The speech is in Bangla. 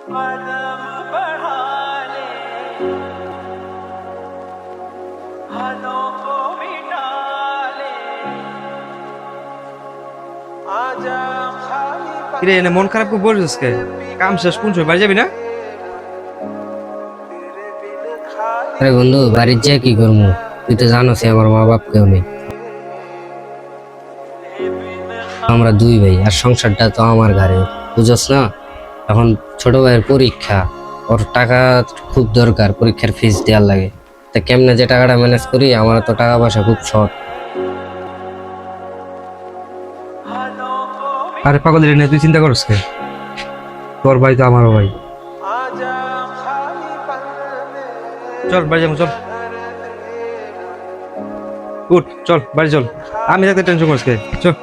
कदम बढ़ा ले, हाथों को मिटा ले, आजा खाली কিরে এনে মন খারাপ করে বলিস কে? কাম শেষ কোন সময় বাড়ি যাবি না? तेरे बिन खाली আরে বন্ধু বাড়ির যা কি করবো, তুই তো জানোস আমার মা বাপ কেউ নেই। আমরা দুই ভাই আর সংসারটা তো আমার ঘরে, বুঝছ না? এখন ছোট ভাইয়ের পরীক্ষা, ওর টাকা খুব দরকার, পরীক্ষার ফিস দেওয়ার লাগে। তা কেমনে যে টাকাটা ম্যানেজ করি, আমার তো টাকা পয়সা খুব শর্ট। हाथों को আরে পাগল রে, তুই চিন্তা করস কে? তোর ভাই তো আমারও ভাই। आजा खाली पल में চল বাড়ি যাবো, চল উঠ, চল বাড়ি চল। আমি থাকতে টেনশন করস কে? চল।